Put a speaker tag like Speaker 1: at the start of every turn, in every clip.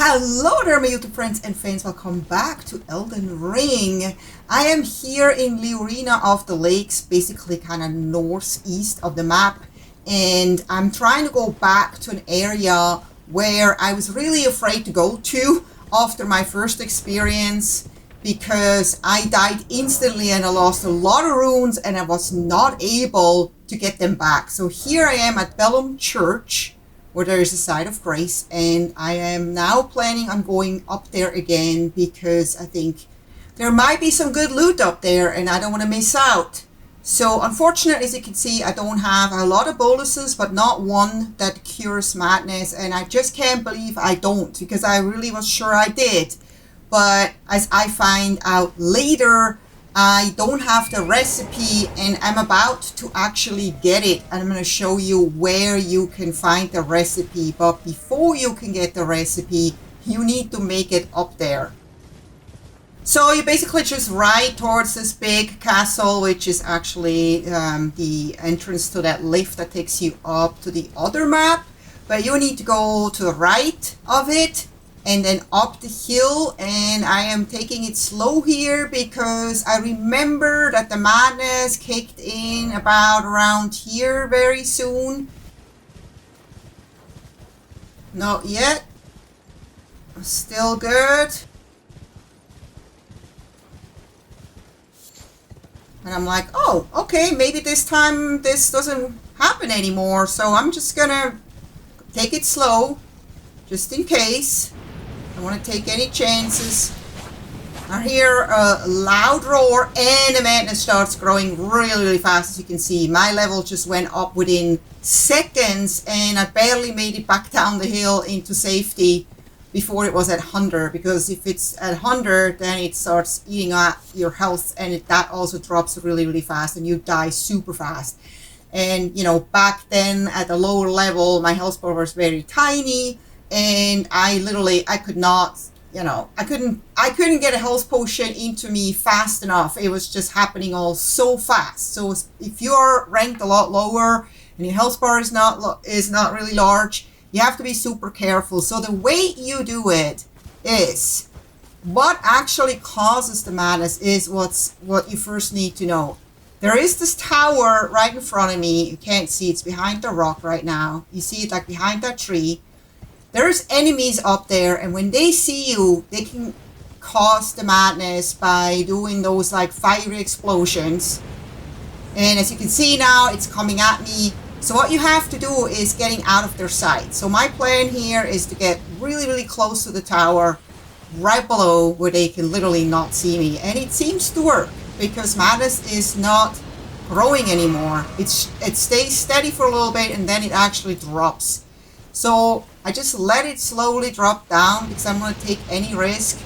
Speaker 1: Hello there my YouTube friends and fans, welcome back to Elden Ring. I am here in the Arena of the Lakes, basically kind of northeast of the map, and I'm trying to go back to an area where I was really afraid to go to after my first experience because I died instantly and I lost a lot of runes and I was not able to get them back. So here I am at Bellum Church, where there is a site of grace, and I am now planning on going up there again because I think there might be some good loot up there and I don't want to miss out. So unfortunately, as you can see, I don't have a lot of bonuses, but not one that cures madness, and I just can't believe I don't, because I really was sure I did. But as I find out later, I don't have the recipe and I'm about to actually get it. I'm going to show you where you can find the recipe. But before you can get the recipe, you need to make it up there. So you basically just ride towards this big castle, which is actually the entrance to that lift that takes you up to the other map. But you need to go to the right of it and then up the hill, and I am taking it slow here because I remember that the madness kicked in about around here very soon. Not yet. Still good. And I'm like, oh, okay, maybe this time this doesn't happen anymore, so I'm just gonna take it slow, just in case. I don't want to take any chances. I hear a loud roar and the madness starts growing really fast. As you can see, my level just went up within seconds and I barely made it back down the hill into safety before it was at 100, because if it's at 100 then it starts eating at your health, and that also drops really fast and you die super fast. And you know, back then at a lower level my health bar was very tiny, and I could not, you know, I couldn't get a health potion into me fast enough. It was just happening all so fast. So if you're ranked a lot lower and your health bar is not really large, you have to be super careful. So the way you do it is, what actually causes the madness is what you first need to know. There is this tower right in front of me. You can't see, it's behind the rock right now. You see it like behind that tree. There's enemies up there, and when they see you, they can cause the madness by doing those like fiery explosions. And as you can see now, it's coming at me. So what you have to do is getting out of their sight. So my plan here is to get really close to the tower, right below where they can literally not see me. And it seems to work, because madness is not growing anymore. It stays steady for a little bit and then it actually drops. So I just let it slowly drop down because I'm going to take any risk.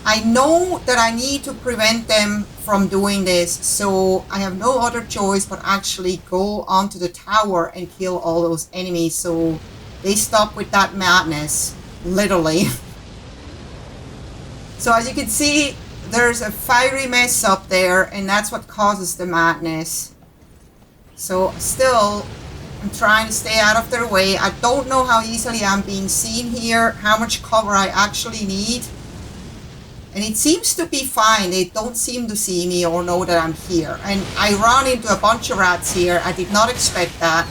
Speaker 1: I know that I need to prevent them from doing this, so I have no other choice but actually go onto the tower and kill all those enemies so they stop with that madness, literally. So as you can see, there's a fiery mess up there, and that's what causes the madness. So still, I'm trying to stay out of their way. I don't know how easily I'm being seen here, how much cover I actually need. And it seems to be fine. They don't seem to see me or know that I'm here. And I run into a bunch of rats here. I did not expect that.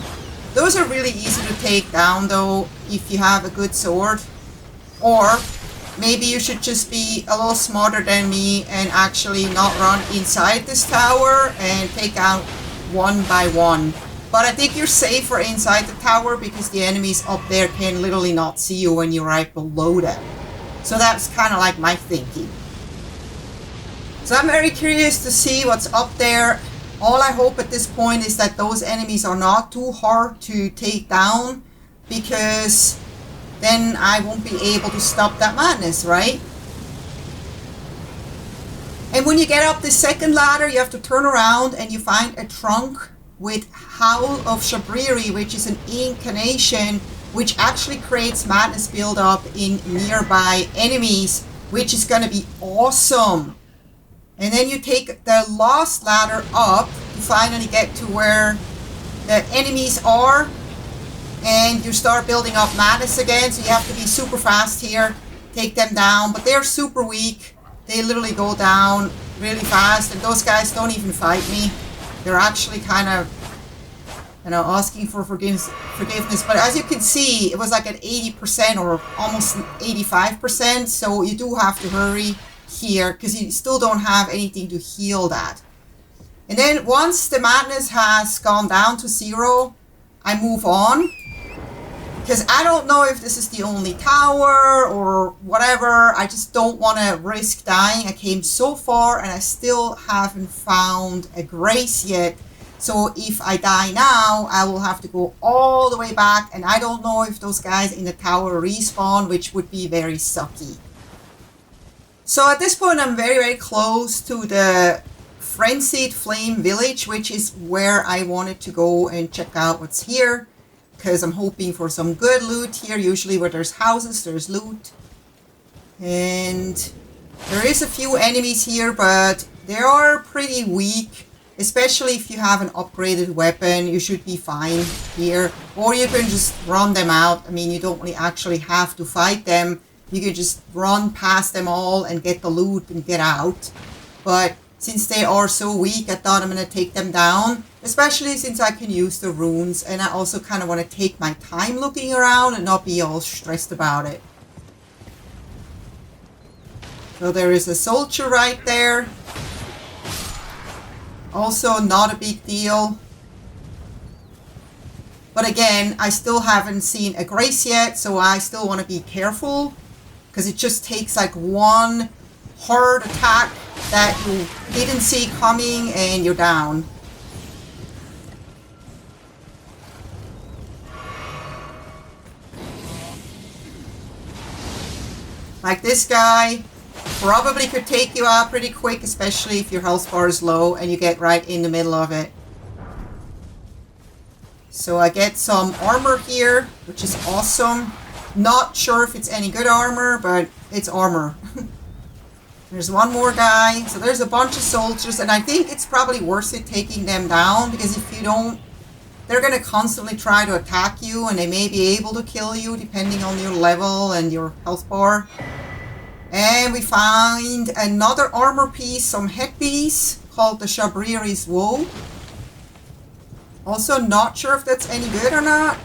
Speaker 1: Those are really easy to take down though, if you have a good sword. Or maybe you should just be a little smarter than me and actually not run inside this tower and take out one by one. But I think you're safer inside the tower because the enemies up there can literally not see you when you're right below them. So that's kind of like my thinking. So I'm very curious to see what's up there. All I hope at this point is that those enemies are not too hard to take down, because then I won't be able to stop that madness, right? And when you get up the second ladder, you have to turn around and you find a trunk with Howl of Shabriri, which is an incarnation which actually creates madness build-up in nearby enemies, which is going to be awesome. And then you take the last ladder up to finally get to where the enemies are. and you start building up madness again, so you have to be super fast here, take them down, but they're super weak. They literally go down really fast, and those guys don't even fight me. They're actually kind of, you know, asking for forgiveness. But as you can see, it was like at 80% or almost 85%, so you do have to hurry here because you still don't have anything to heal that. And then once the madness has gone down to 0, I move on. Because I don't know if this is the only tower or whatever. I just don't want to risk dying. I came so far and I still haven't found a grace yet. So if I die now, I will have to go all the way back. And I don't know if those guys in the tower respawn, which would be very sucky. So at this point, I'm very, very close to the Frenzied Flame Village, which is where I wanted to go and check out what's here. Because I'm hoping for some good loot here. Usually where there's houses, there's loot. And there is a few enemies here, but they are pretty weak. Especially if you have an upgraded weapon, you should be fine here. Or you can just run them out. I mean, you don't really actually have to fight them. You can just run past them all and get the loot and get out. But since they are so weak, I thought I'm going to take them down. Especially since I can use the runes. And I also kind of want to take my time looking around and not be all stressed about it. So there is a soldier right there. Also not a big deal. But again, I still haven't seen a grace yet. So I still want to be careful. Because it just takes like one hard attack that you didn't see coming and you're down. Like this guy probably could take you out pretty quick, especially if your health bar is low and you get right in the middle of it. So I get some armor here, which is awesome. Not sure if it's any good armor, but it's armor. There's one more guy. So there's a bunch of soldiers, and I think it's probably worth it taking them down, because if you don't, they're going to constantly try to attack you, and they may be able to kill you depending on your level and your health bar. And we find another armor piece, some headpiece called the Shabriri's Woe. Also not sure if that's any good or not.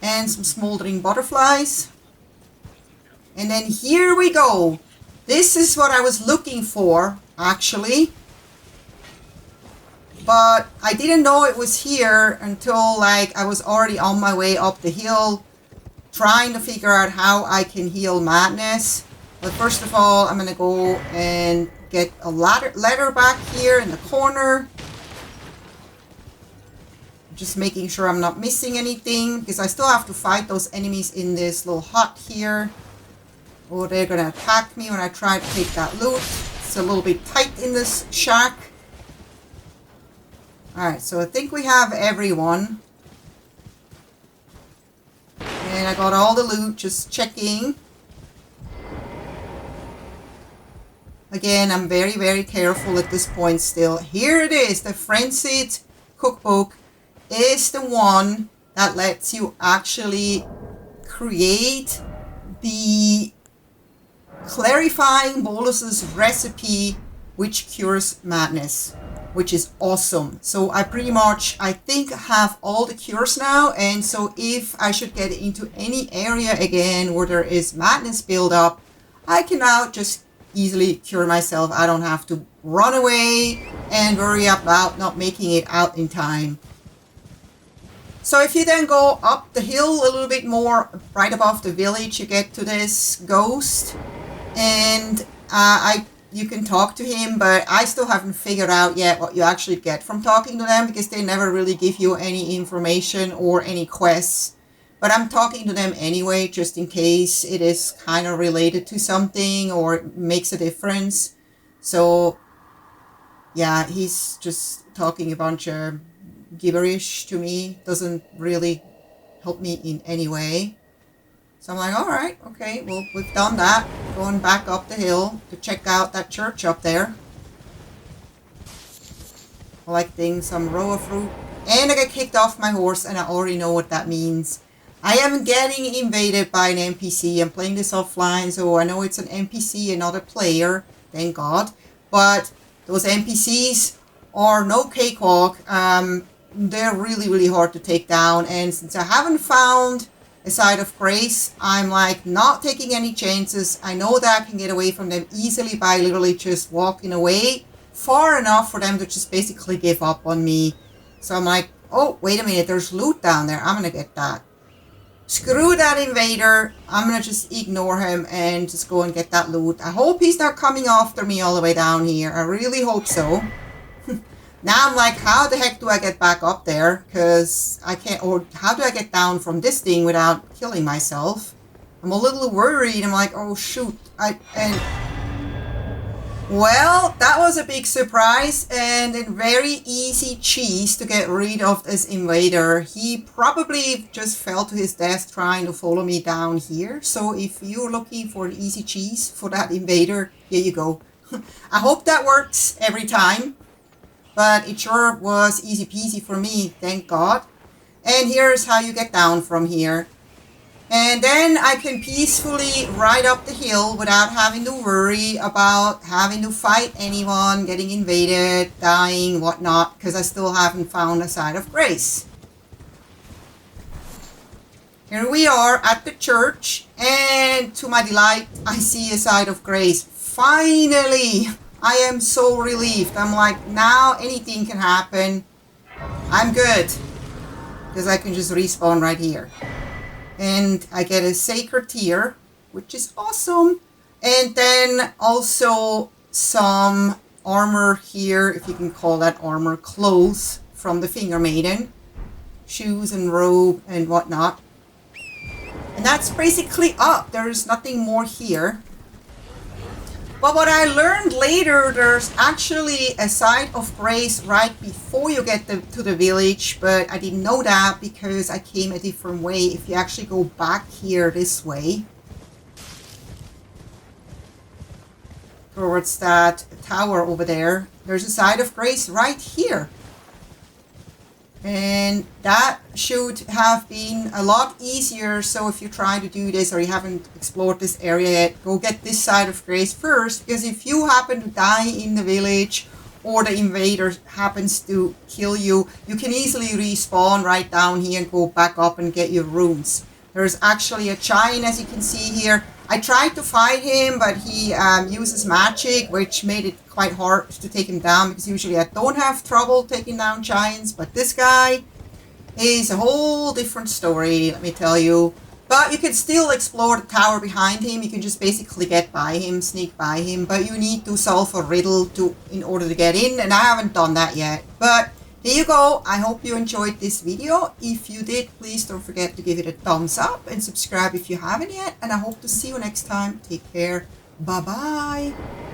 Speaker 1: And some smoldering butterflies. And then here we go. This is what I was looking for, actually. But I didn't know it was here until like I was already on my way up the hill, trying to figure out how I can heal madness. But first of all, I'm going to go and get a ladder back here in the corner. Just making sure I'm not missing anything, because I still have to fight those enemies in this little hut here. Oh, they're going to attack me when I try to take that loot. It's a little bit tight in this shack. Alright, so I think we have everyone. And I got all the loot, just checking. Again, I'm very, very careful at this point still. Here it is, the Frenzied cookbook is the one that lets you actually create the clarifying bolus's recipe, which cures madness, which is awesome. So I pretty much, I think, have all the cures now. And so if I should get into any area again where there is madness buildup, I can now just easily cure myself. I don't have to run away and worry about not making it out in time. So if you then go up the hill a little bit more, right above the village, you get to this ghost. And you can talk to him, but I still haven't figured out yet what you actually get from talking to them, because they never really give you any information or any quests. But I'm talking to them anyway, just in case it is kind of related to something or it makes a difference. So, yeah, he's just talking a bunch of gibberish to me. Doesn't really help me in any way. So I'm like, alright, okay, well, we've done that. Going back up the hill to check out that church up there. Collecting some roa fruit. And I get kicked off my horse, and I already know what that means. I am getting invaded by an NPC. I'm playing this offline, so I know it's an NPC and not a player. Thank God. But those NPCs are no cakewalk. They're really, really hard to take down. And since I haven't found a side of grace, I'm like not taking any chances. I know that I can get away from them easily by literally just walking away far enough for them to just basically give up on me. So I'm like, oh, wait a minute, there's loot down there. I'm gonna get that. Screw that invader. I'm gonna just ignore him and just go and get that loot. I hope he's not coming after me all the way down here. I really hope so. Now I'm like, how the heck do I get back up there? Because I can't, or how do I get down from this thing without killing myself? I'm a little worried. I'm like, oh shoot. Well, that was a big surprise and a very easy cheese to get rid of this invader. He probably just fell to his death trying to follow me down here. So if you're looking for an easy cheese for that invader, here you go. I hope that works every time. But it sure was easy peasy for me, thank God. And here's how you get down from here. And then I can peacefully ride up the hill without having to worry about having to fight anyone, getting invaded, dying, whatnot, because I still haven't found a side of grace. Here we are at the church, and to my delight, I see a side of grace. Finally! I am so relieved. I'm like, now anything can happen. I'm good. Because I can just respawn right here. And I get a sacred tear, which is awesome. And then also some armor here, if you can call that armor, clothes from the Finger Maiden. Shoes and robe and whatnot. And that's basically up. There's nothing more here. But what I learned later, there's actually a side of grace right before you get to the village, but I didn't know that because I came a different way. If you actually go back here this way, towards that tower over there, there's a side of grace right here. And that should have been a lot easier. So if you're trying to do this or you haven't explored this area yet, go get this side of grace first. Because if you happen to die in the village or the invader happens to kill you, you can easily respawn right down here and go back up and get your runes. There's actually a giant, as you can see here. I tried to fight him, but he uses magic, which made it quite hard to take him down, because usually I don't have trouble taking down giants, but this guy is a whole different story, let me tell you. But you can still explore the tower behind him. You can just basically get by him, sneak by him, but you need to solve a riddle in order to get in, and I haven't done that yet. But there you go. I hope you enjoyed this video. If you did, please don't forget to give it a thumbs up and subscribe if you haven't yet. And I hope to see you next time. Take care. Bye-bye.